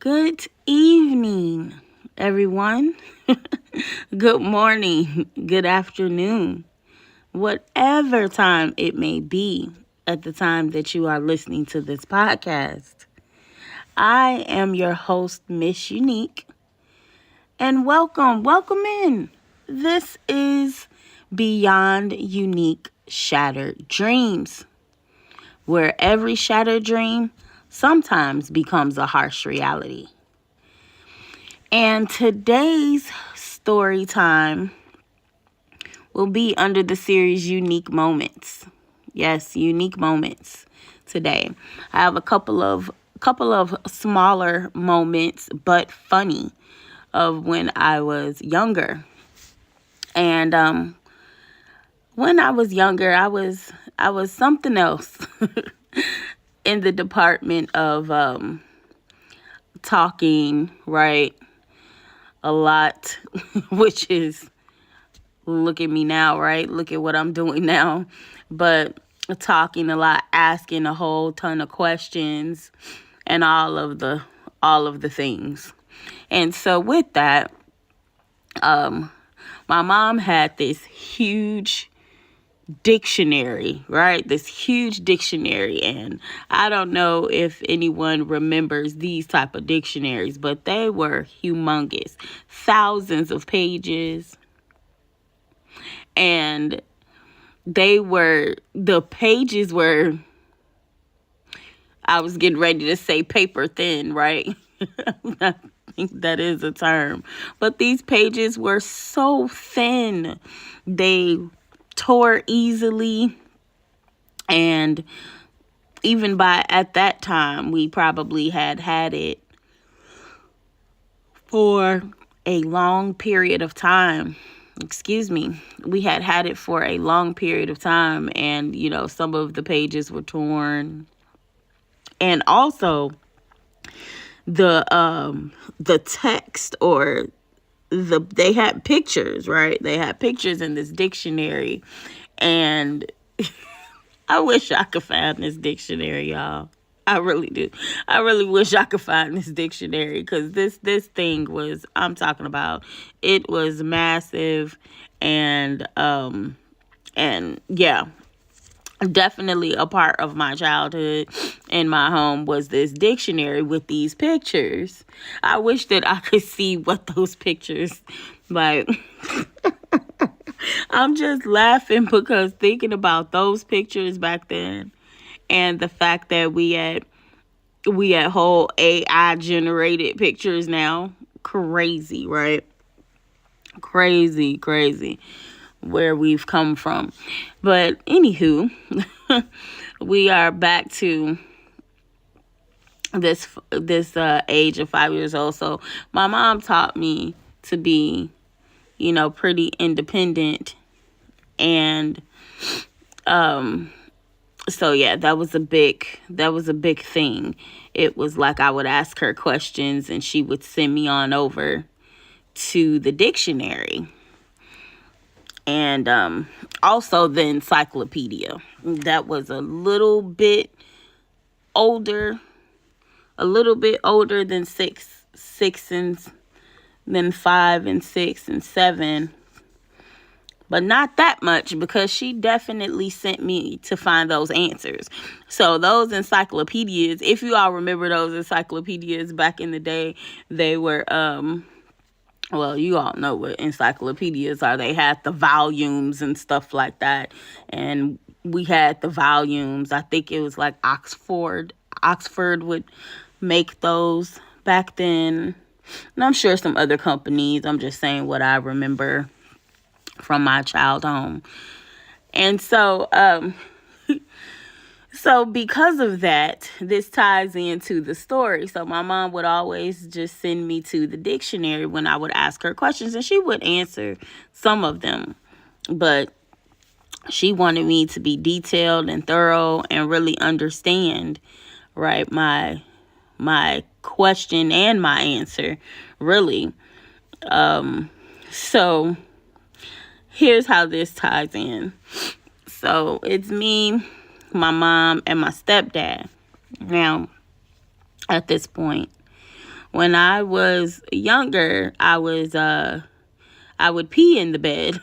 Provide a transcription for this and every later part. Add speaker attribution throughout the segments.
Speaker 1: Good evening, everyone. Good morning, good afternoon, whatever time it may be at the time that you are listening to this podcast. I am your host, Miss Unique, and welcome in. This is Beyond Unique Shattered Dreams, where every shattered dream sometimes becomes a harsh reality. And today's story time will be under the series Unique Moments. Yes, unique moments today. I have a couple of smaller moments, but funny, of when I was younger. And when I was younger, I was something else in the department of talking, right? A lot, which is, look at me now, right? Look at what I'm doing now. But talking a lot, asking a whole ton of questions, and all of the things. And so with that, my mom had this huge dictionary, right? This huge dictionary. And I don't know if anyone remembers these type of dictionaries, but they were humongous. Thousands of pages. And the pages were, I was getting ready to say paper thin, right? I think that is a term. But these pages were so thin. They tore easily. And even at that time, we probably had it for a long period of time. We had it for a long period of time, and some of the pages were torn. And also the text, or they had pictures, right? They had pictures in this dictionary, and I wish I could find this dictionary, y'all. I really do. I really wish I could find this dictionary, because this thing was, I'm talking about, it was massive. And yeah, definitely a part of my childhood in my home was this dictionary with these pictures. I wish that I could see what those pictures, like, I'm just laughing because thinking about those pictures back then, and the fact that we had whole AI generated pictures now. Crazy, right? Crazy where we've come from. But anywho, we are back to this age of 5 years old. So my mom taught me to be, pretty independent. And so yeah, that was a big thing. It was like I would ask her questions and she would send me on over to the dictionary. And also the encyclopedia. That was a little bit older than six and then 5 and 6 and 7. But not that much, because she definitely sent me to find those answers. So those encyclopedias, if you all remember those encyclopedias back in the day, they were, well, you all know what encyclopedias are. They had the volumes and stuff like that. And we had the volumes. I think it was like Oxford would make those back then. And I'm sure some other companies. I'm just saying what I remember from my child home. And so because of that, this ties into the story. So my mom would always just send me to the dictionary when I would ask her questions, and she would answer some of them. But she wanted me to be detailed and thorough and really understand, right, my question and my answer, really. So here's how this ties in. So it's me, my mom, and my stepdad. Now, at this point, When I was younger, I would pee in the bed,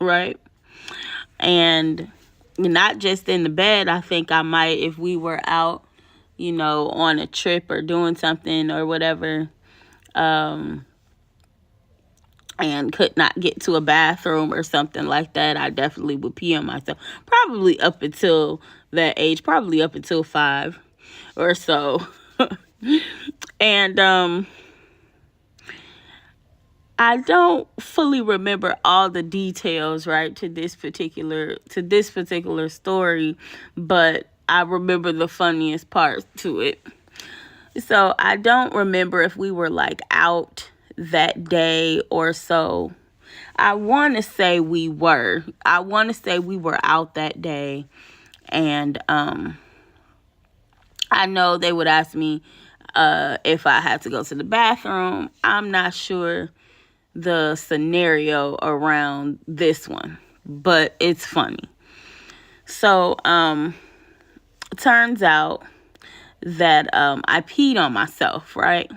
Speaker 1: right? And not just in the bed. I think I might, if we were out, on a trip or doing something or whatever, and could not get to a bathroom or something like that, I definitely would pee on myself. Probably up until that age, probably up until 5 or so. And I don't fully remember all the details, right, to this particular story, but I remember the funniest parts to it. So I don't remember if we were like out that day or so. I want to say we were. I want to say we were out that day, and I know they would ask me if I had to go to the bathroom. I'm not sure the scenario around this one, but it's funny. So it turns out that I peed on myself, right?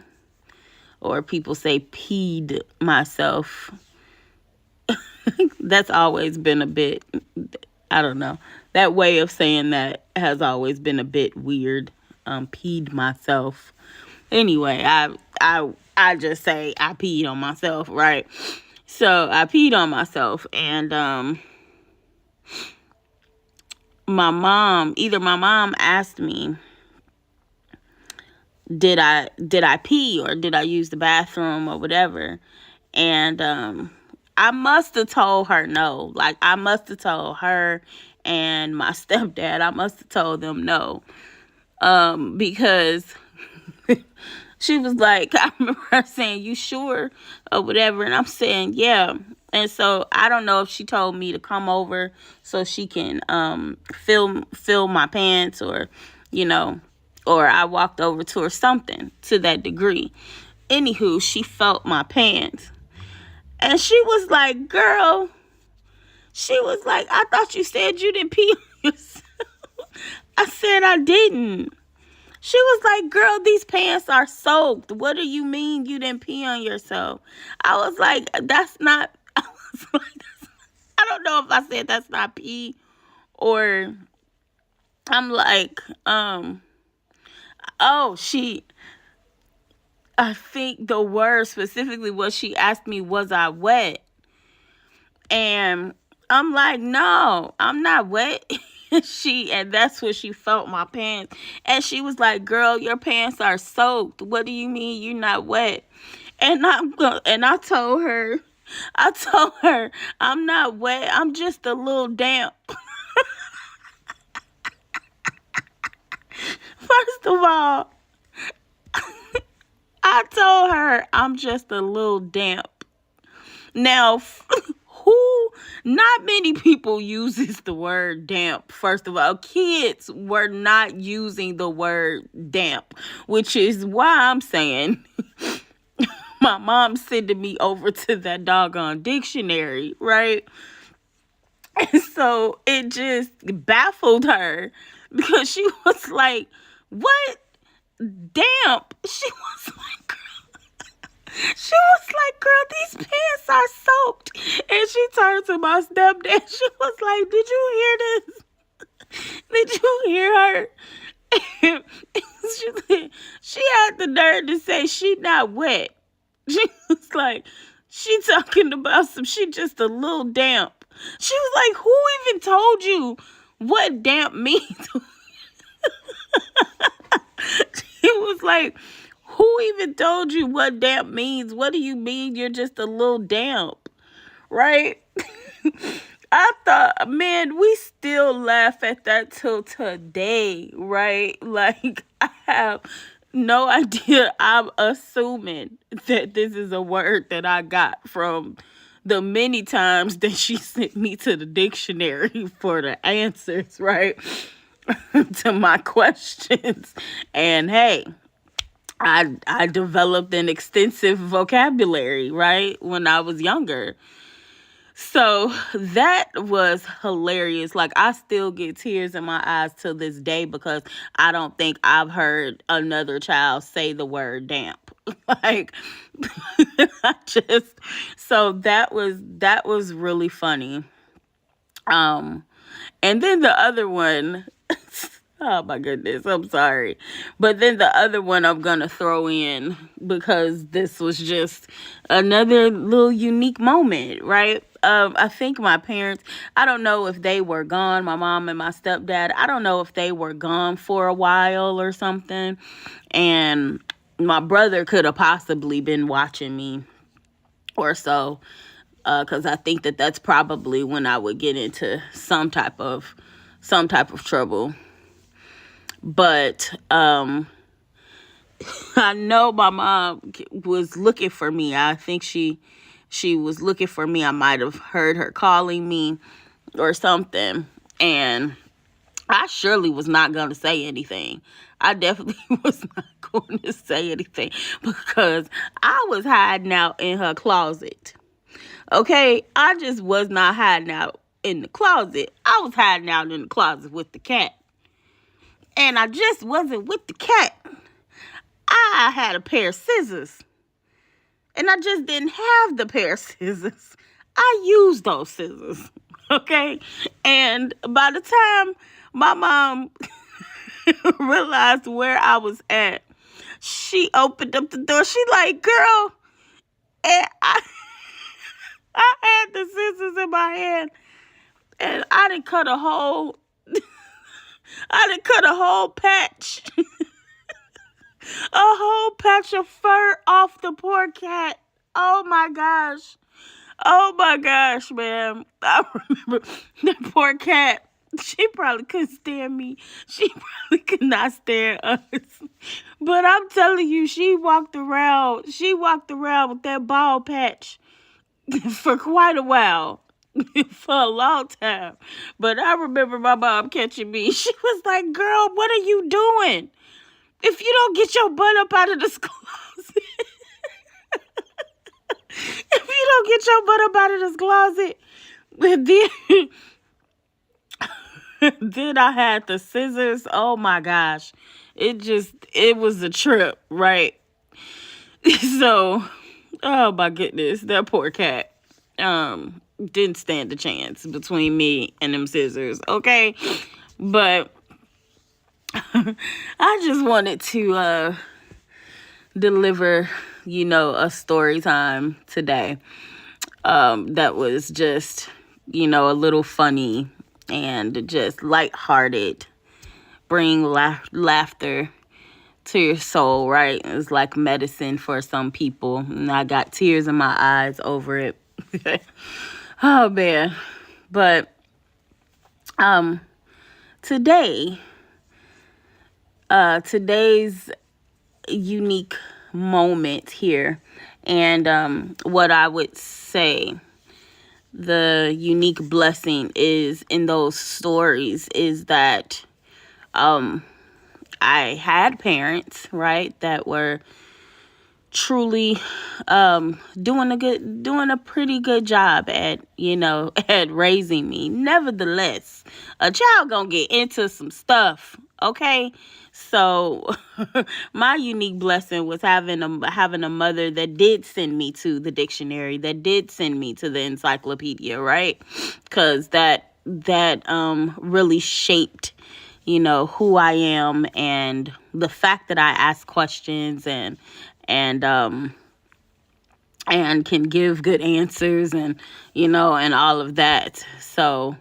Speaker 1: Or people say peed myself. That's always been a bit, I don't know. That way of saying that has always been a bit weird. Peed myself. Anyway, I just say I peed on myself, right? So I peed on myself, and my mom asked me, did I pee or did I use the bathroom or whatever? And I must have told her no. Like, I must have told her and my stepdad, I must have told them no. Because she was like, I remember her saying, "You sure?" or whatever. And I'm saying, yeah. And so I don't know if she told me to come over so she can fill my pants, or, or I walked over to her, something to that degree. Anywho, she felt my pants. And she was like, "Girl," she was like, "I thought you said you didn't pee on yourself." I said I didn't. She was like, "Girl, these pants are soaked. What do you mean you didn't pee on yourself?" I was like, that's not, I was like, I don't know if I said that's not pee, or I'm like, I think the word specifically was, she asked me, was I wet? And I'm like, no, I'm not wet. And that's when she felt my pants. And she was like, "Girl, your pants are soaked. What do you mean you're not wet?" And I told her, "I'm not wet. I'm just a little damp." First of all, I told her I'm just a little damp. Now, not many people uses the word damp. First of all, kids were not using the word damp, which is why I'm saying my mom sending me over to that doggone dictionary, right? And so it just baffled her, because she was like, "What? Damp?" Girl, these pants are soaked. And she turned to my stepdad. She was like, "Did you hear this? Did you hear her?" She had the nerve to say she not wet. She was like, she talking about she just a little damp. She was like, "Who even told you what damp means?" She was like, "Who even told you what damp means? What do you mean you're just a little damp?" Right? I thought, man, we still laugh at that till today, right? Like, I have no idea. I'm assuming that this is a word that I got from the many times that she sent me to the dictionary for the answers, right? To my questions. And hey, I developed an extensive vocabulary, right, when I was younger. So that was hilarious. Like, I still get tears in my eyes to this day, because I don't think I've heard another child say the word damp. Like, I just, so that was really funny. Um, and then the other one, oh my goodness, I'm sorry. But then the other one I'm gonna throw in because this was just another little unique moment, right? I think my parents, I don't know if they were gone, my mom and my stepdad, I don't know if they were gone for a while or something. And my brother could have possibly been watching me or so, because I think that's probably when I would get into some type of trouble. But I know my mom was looking for me. I think she was looking for me. I might have heard her calling me or something, and I surely was not going to say anything. I definitely was not going to say anything because I was hiding out in her closet. Okay, I just was not hiding out in the closet. I was hiding out in the closet with the cat. And I just wasn't with the cat. I had a pair of scissors. And I just didn't have the pair of scissors. I used those scissors. Okay? And by the time my mom realized where I was at, she opened up the door. She like, girl, and I had the scissors in my hand. And I done cut a whole patch. A whole patch of fur off the poor cat. Oh my gosh. Oh my gosh, man. I remember that poor cat. She probably couldn't stand me. She probably could not stand us. But I'm telling you, she walked around. She walked around with that bald patch for quite a while. For a long time. But I remember my mom catching me. She was like, girl, what are you doing? If you don't get your butt up out of this closet, if you don't get your butt up out of this closet, then I had the scissors. Oh my gosh. It was a trip, right? So, oh my goodness, that poor cat. Didn't stand a chance between me and them scissors, okay? But I just wanted to deliver, a story time today. That was just, a little funny and just lighthearted. Bring laughter to your soul, right? It's like medicine for some people. And I got tears in my eyes over it. Oh man. But today's unique moment here, and what I would say the unique blessing is in those stories is that I had parents, right, that were truly doing a pretty good job at at raising me. Nevertheless, a child gonna get into some stuff, okay? So my unique blessing was having a mother that did send me to the dictionary, that did send me to the encyclopedia, right? Because that really shaped who I am, and the fact that I ask questions and can give good answers, and all of that. So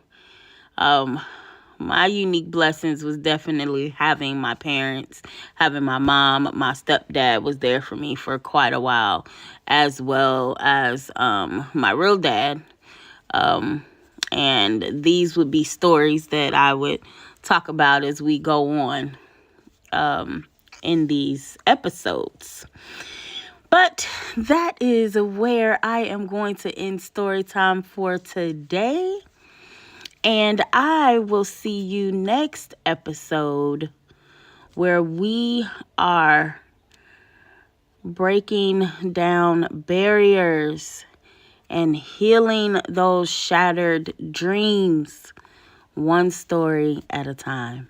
Speaker 1: my unique blessings was definitely having my parents, having my mom. My stepdad was there for me for quite a while, as well as my real dad. And these would be stories that I would talk about as we go on in these episodes. But that is where I am going to end story time for today. And I will see you next episode, where we are breaking down barriers and healing those shattered dreams, one story at a time.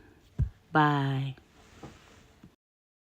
Speaker 1: Bye.